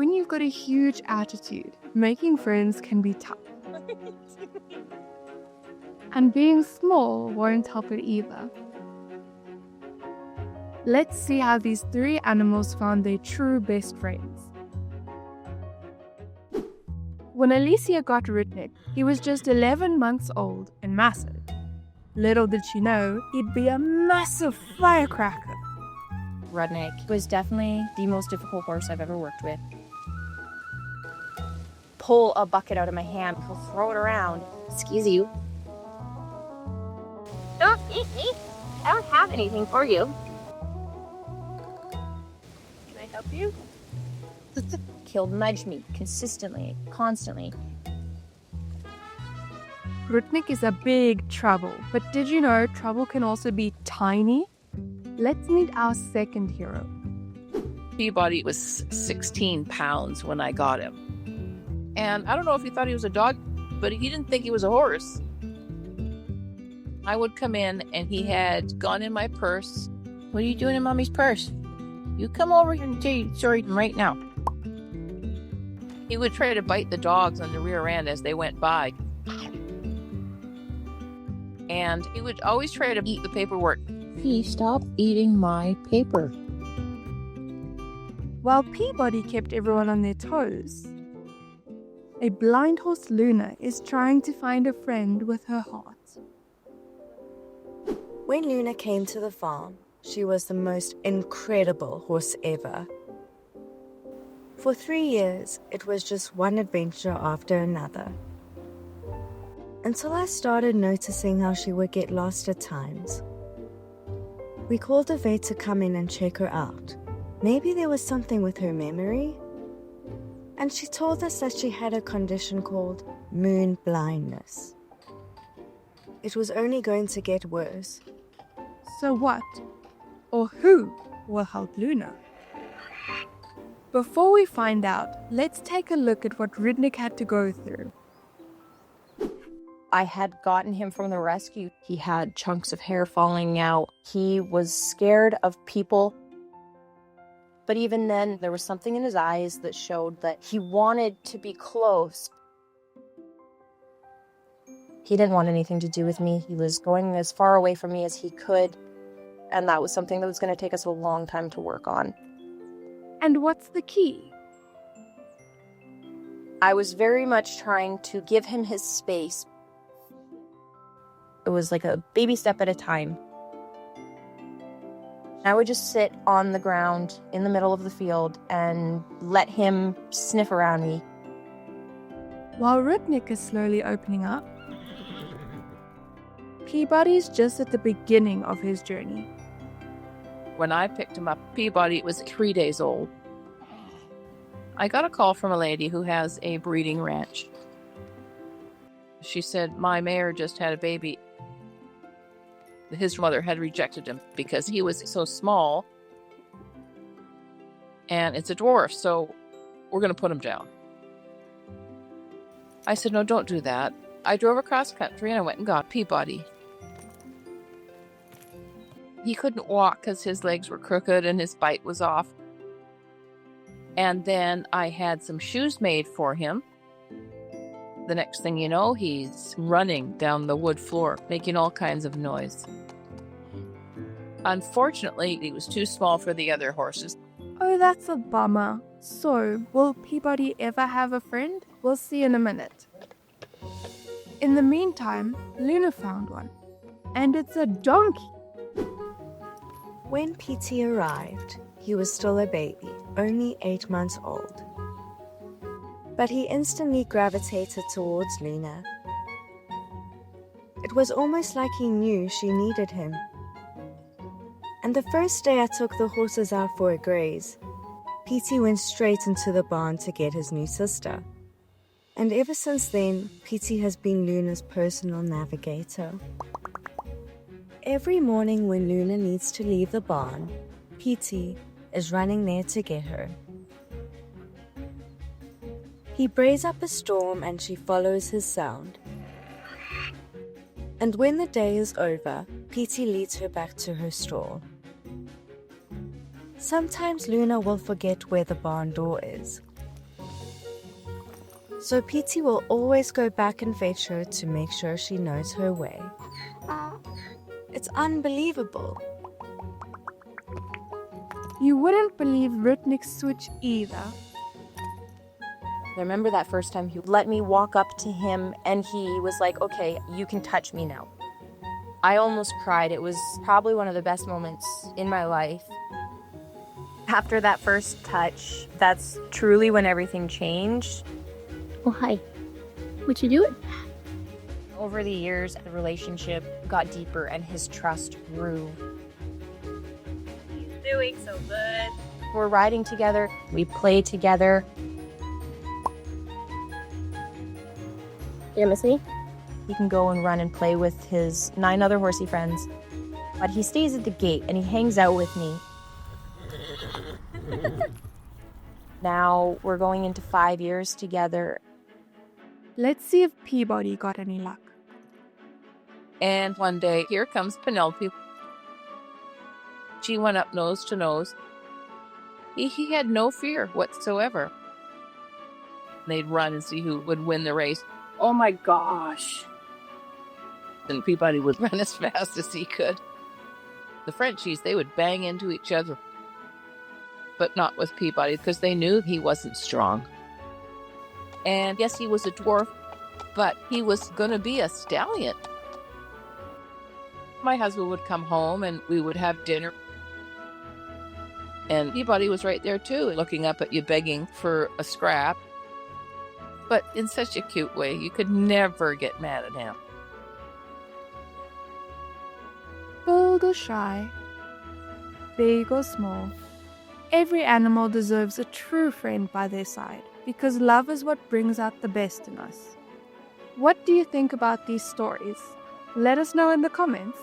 when you've got a huge attitude, making friends can be tough. And being small won't help it either. Let's see how these three animals found their true best friends. When Alicia got Rudnick, he was just 11 months old and massive. Little did she know, he'd be a massive firecracker. Rudnick was definitely the most difficult horse I've ever worked with. Pull a bucket out of my hand, he'll throw it around. Excuse you. Don't eat me. I don't have anything for you. Can I help you? He'll nudge me consistently, constantly. Rudnick is a big trouble, but did you know trouble can also be tiny? Let's meet our second hero. Peabody was 16 pounds when I got him. And I don't know if he thought he was a dog, but he didn't think he was a horse. I would come in and he had gone in my purse. What are you doing in Mommy's purse? You come over here and tell you sorry right now. He would try to bite the dogs on the rear end as they went by. And he would always try to eat the paperwork. Please stop eating my paper. While Peabody kept everyone on their toes, a blind horse, Luna, is trying to find a friend with her heart. When Luna came to the farm, she was the most incredible horse ever. For 3 years, it was just one adventure after another. Until I started noticing how she would get lost at times. We called a vet to come in and check her out. Maybe there was something with her memory. And she told us that she had a condition called moon blindness. It was only going to get worse. So what, or who, will help Luna? Before we find out, let's take a look at what Rudnick had to go through. I had gotten him from the rescue. He had chunks of hair falling out. He was scared of people. But even then, there was something in his eyes that showed that he wanted to be close. He didn't want anything to do with me. He was going as far away from me as he could. And that was something that was going to take us a long time to work on. And what's the key? I was very much trying to give him his space. It was like a baby step at a time. I would just sit on the ground in the middle of the field and let him sniff around me. While Rudnick is slowly opening up, Peabody's just at the beginning of his journey. When I picked him up, Peabody was 3 days old. I got a call from a lady who has a breeding ranch. She said, my mare just had a baby. His mother had rejected him because he was so small. And it's a dwarf, so we're going to put him down. I said, no, don't do that. I drove across country and I went and got Peabody. He couldn't walk because his legs were crooked and his bite was off. And then I had some shoes made for him. The next thing you know, he's running down the wood floor, making all kinds of noise. Unfortunately, he was too small for the other horses. Oh, that's a bummer. So, will Peabody ever have a friend? We'll see in a minute. In the meantime, Luna found one. And it's a donkey. When PT arrived, he was still a baby, only 8 months old. But he instantly gravitated towards Luna. It was almost like he knew she needed him. And the first day I took the horses out for a graze, PT went straight into the barn to get his new sister. And ever since then, PT has been Luna's personal navigator. Every morning when Luna needs to leave the barn, PT is running there to get her. He brays up a storm and she follows his sound. And when the day is over, PT leads her back to her stall. Sometimes Luna will forget where the barn door is, So Petey will always go back and fetch her to make sure she knows her way. It's unbelievable. You wouldn't believe Rudnick's switch either. I remember that first time he let me walk up to him and he was like, okay, you can touch me now. I almost cried. It was probably one of the best moments in my life. After that first touch, that's truly when everything changed. Oh, hi. What you doing? Over the years, the relationship got deeper and his trust grew. He's doing so good. We're riding together, we play together. You miss me? He can go and run and play with his 9 other horsey friends. But he stays at the gate and he hangs out with me. Now we're going into 5 years together. Let's see if Peabody got any luck. And one day, here comes Penelope. She went up nose to nose. He had no fear whatsoever. They'd run and see who would win the race. Oh my gosh. And Peabody would run as fast as he could. The Frenchies, they would bang into each other. But not with Peabody, because they knew he wasn't strong. And yes, he was a dwarf, but he was going to be a stallion. My husband would come home and we would have dinner. And Peabody was right there too, looking up at you, begging for a scrap. But in such a cute way, you could never get mad at him. Bold or shy, big or small, every animal deserves a true friend by their side, because love is what brings out the best in us. What do you think about these stories? Let us know in the comments.